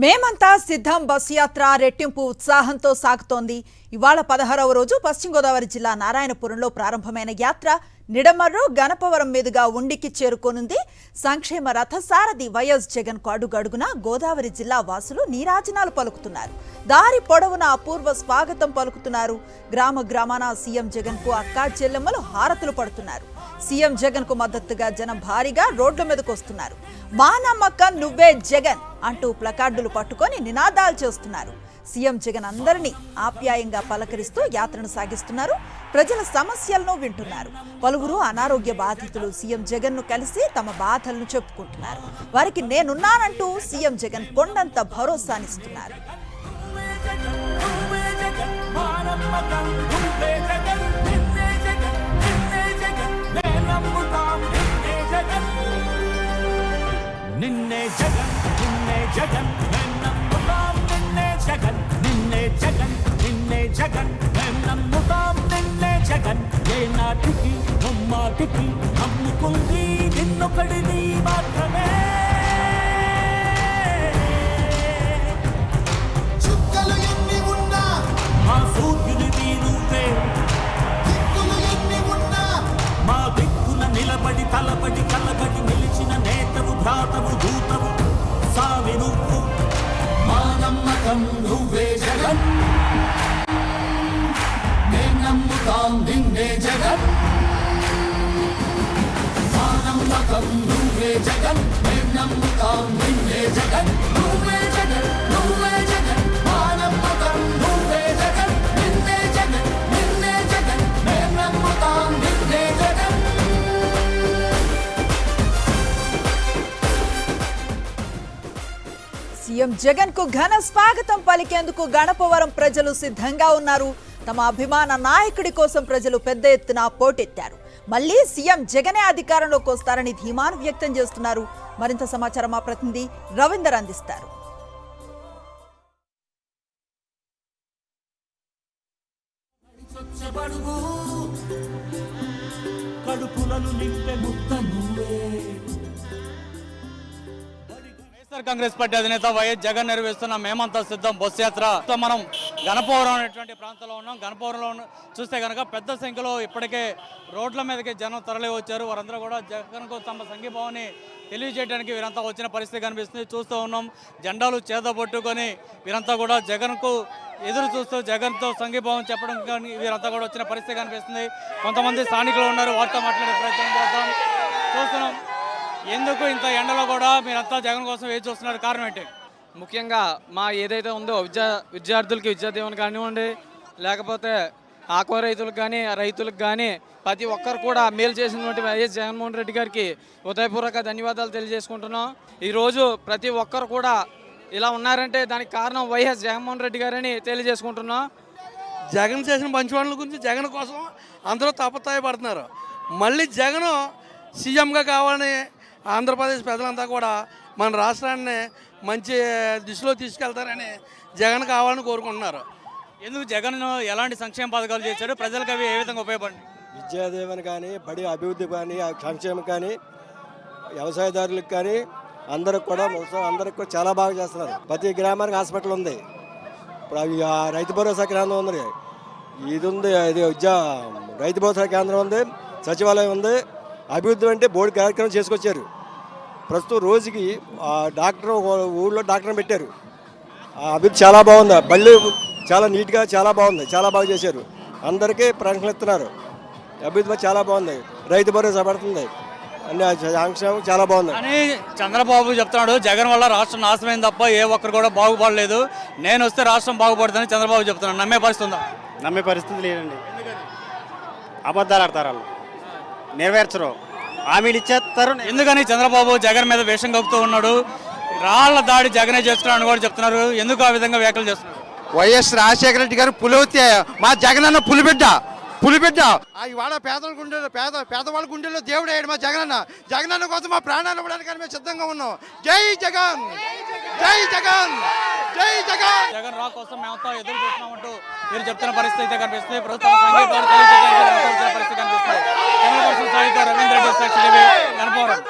మేమంతా సిద్ధం బస్ యాత్ర రెట్టింపు ఉత్సాహంతో సాగుతోంది. ఇవాళ 16వ రోజు పశ్చిమ గోదావరి జిల్లా నారాయణపురంలో ప్రారంభమైన యాత్ర నిడమర్రు గణపవరం మీదుగా ఉండికి చేరుకోనుంది. సంక్షేమ రథసారథి వైఎస్ జగన్ కు అడుగడుగునా గోదావరి జిల్లా వాసులు నీరాజనాలు పలుకుతున్నారు. దారి పొడవునా అపూర్వ స్వాగతం పలుకుతున్నారు. గ్రామ గ్రామాన సీఎం జగన్ కు అక్కా చెల్లెమ్మలు హారతులు పడుతున్నారు. సీఎం జగన్ కు మద్దతుగా జనం భారీగా రోడ్ల మీదకు వస్తున్నారు. మా నమ్మకం నువ్వే జగన్ అంటూ ప్లకార్డులు పట్టుకొని నినాదాలు చేస్తున్నారు. సీఎం జగన్ అందరినీ ఆప్యాయంగా పలకరిస్తూ యాత్రను సాగిస్తున్నారు. ప్రజల సమస్యలను వింటున్నారు. పలువురు అనారోగ్య బాధితులు సీఎం జగన్ ను కలిసి తమ బాధలను చెప్పుకుంటున్నారు. వారికి నేనున్నానంటూ సీఎం జగన్ కొండంత భరోసానిస్తున్నారు. నిన్నే జగన్ నిన్నే జగన్ నమ్ముతాం నిన్నే జగన్ నిన్నే జగన్ నిన్నే జగన్ నమ్ముతాం నిన్నే జగన్ ఏ నాటికి నమ్మాటికి నమ్ముకుంది నిన్నొకడిని మాత్రమే. చుక్కలు ఎన్ని ఉన్నా మా సూర్యునిది నువ్వే, దిక్కులు ఎన్ని ఉన్నా మా దిక్కున నిలబడి తలబడి కలబడి నిలిచిన నేతవు భ్రాతవు దూతవు సావి నువ్వు. మా నమ్మకం నువ్వే జగన్ మేం నమ్ముతాం నిన్నే జగన్. మా నమ్మకం నువ్వే జగన్ మేం నమ్ముతాం నిన్నే జగన్. నువ్వే జగన్ నువ్వే జగన్ మా నమ్మకం నువ్వే జగన్ నిన్నే జగన్ నిన్నే జగన్ మేం నమ్ముతాం నిన్నే జగన్. సీఎం జగన్ కు ఘన స్వాగతం పలికేందుకు గణపవరం ప్రజలు సిద్ధంగా ఉన్నారు. తమ అభిమాన నాయకుడి కోసం ప్రజలు పెద్ద ఎత్తున పోటెత్తారు. మళ్లీ సీఎం జగనే అధికారంలోకి వస్తారని ధీమాను వ్యక్తం చేస్తున్నారు. మరింత సమాచారం మా ప్రతినిధి రవీందర్ అందిస్తారు. కడుపులను నింపే ముద్ద నువ్వే. కాంగ్రెస్ పార్టీ అధినేత వైఎస్ జగన్ నిర్వహిస్తున్న మేమంతా సిద్ధం బస్ యాత్ర మనం గణపవరం అనేటువంటి ప్రాంతంలో ఉన్నాం. గణపవరంలో చూస్తే కనుక పెద్ద సంఖ్యలో ఇప్పటికే రోడ్ల మీదకి జనం తరలి వచ్చారు. వారందరూ కూడా జగన్కు తమ సంఘీభావాన్ని తెలియజేయడానికి వీరంతా వచ్చిన పరిస్థితి కనిపిస్తుంది. చూస్తూ ఉన్నాం, జెండాలు చేతబట్టుకొని వీరంతా కూడా జగన్కు ఎదురు చూస్తూ జగన్తో సంఘీభావం చెప్పడం కానీ వీరంతా కూడా వచ్చిన పరిస్థితి కనిపిస్తుంది. కొంతమంది స్థానికులు ఉన్నారు, వారితో మాట్లాడే ప్రయత్నం చేద్దాం. చూస్తున్నాం, ఎందుకు ఇంత ఎండలో కూడా మీరంతా జగన్ కోసం వేచి చూస్తున్నారు, కారణం ఏంటి? ముఖ్యంగా మా ఏదైతే ఉందో విద్యార్థులకి విద్యాదీవెన కానివ్వండి, లేకపోతే ఆక్వా రైతులకు కానీ రైతులకు కానీ ప్రతి ఒక్కరు కూడా మేలు చేసినటువంటి వైఎస్ జగన్మోహన్ రెడ్డి గారికి హృదయపూర్వక ధన్యవాదాలు తెలియజేసుకుంటున్నాం. ఈరోజు ప్రతి ఒక్కరు కూడా ఇలా ఉన్నారంటే దానికి కారణం వైఎస్ జగన్మోహన్ రెడ్డి గారని తెలియజేసుకుంటున్నాం. జగన్ చేసిన మంచి పనుల గురించి జగన్ కోసం అందరూ తపతాయపడుతున్నారు. మళ్ళీ జగన్ సీఎంగా కావాలని ఆంధ్రప్రదేశ్ ప్రజలంతా కూడా మన రాష్ట్రాన్ని మంచి దిశలో తీసుకెళ్తారని జగన్ కావాలని కోరుకుంటున్నారు. ఎందుకు జగన్ ఎలాంటి సంక్షేమ పథకాలు చేశాడు, ప్రజలకు అవి ఏ విధంగా ఉపయోగపడి? విద్యాదీవెన కానీ, బడి అభివృద్ధి కానీ, సంక్షేమం కానీ, వ్యవసాయదారులకు కానీ అందరికి కూడా చాలా బాగా చేస్తున్నారు. ప్రతి గ్రామానికి హాస్పిటల్ ఉంది. ఇప్పుడు అవి రైతు భరోసా కేంద్రం ఉంది, ఇది ఉంది, ఇది రైతు భరోసా కేంద్రం ఉంది, సచివాలయం ఉంది. అభివృద్ధి అంటే బోర్డు కార్యక్రమం చేసుకొచ్చారు. ప్రస్తుతం రోజుకి డాక్టర్ ఊళ్ళో డాక్టర్ని పెట్టారు. అభివృద్ధి చాలా బాగుంది. బళ్ళు చాలా నీట్గా చాలా బాగుంది, చాలా బాగా చేశారు. అందరికీ ప్రశ్నలు ఇస్తున్నారు. అభివృద్ధి చాలా బాగుంది. రైతు భరోసా పడుతుంది, అన్ని సంక్షేమం చాలా బాగుంది అని చంద్రబాబు చెప్తున్నాడు. జగన్ వల్ల రాష్ట్రం నాశనమైంది తప్ప ఏ ఒక్కరు కూడా బాగుపడలేదు, నేను వస్తే రాష్ట్రం బాగుపడుతుందని చంద్రబాబు చెప్తున్నాడు. నమ్మే పరిస్థితి ఉందా? నమ్మే పరిస్థితి లేదండి. అబద్ధాలు ఆడతారు, వాళ్ళు నెరవేర్చరు, హామీలు ఇచ్చేస్తారు. ఎందుకని చంద్రబాబు జగన్ మీద వేషం కప్పుతూ ఉన్నాడు? రాళ్ల దాడి జగనే చేస్తున్నాడు కూడా చెప్తున్నారు. ఎందుకు ఆ విధంగా వ్యాఖ్యలు చేస్తున్నారు? వైఎస్ రాజశేఖర రెడ్డి గారు పులివతి, మా జగన్ అన్న పులిబిడ్డ. ఇవాళ పేదల గుండెలో పేదవాళ్ళ గుండెల్లో దేవుడు అయ్యాడు మా జగనన్న కోసం మా ప్రాణాలు ఇవ్వడానికి మేము సిద్ధంగా ఉన్నాం. జై జగన్, జై జగన్, జై జగన్. జగన్ రా కోసం మేమంతా ఎదురు చూస్తున్నామంటూ మీరు చెప్తున్న పరిస్థితి కనిపిస్తుంది. ప్రభుత్వం సంఘీభావం తెలియజేయడానికి పరిస్థితి కనిపిస్తుంది. రవీంద్ర రెడ్డి, గణపవరం.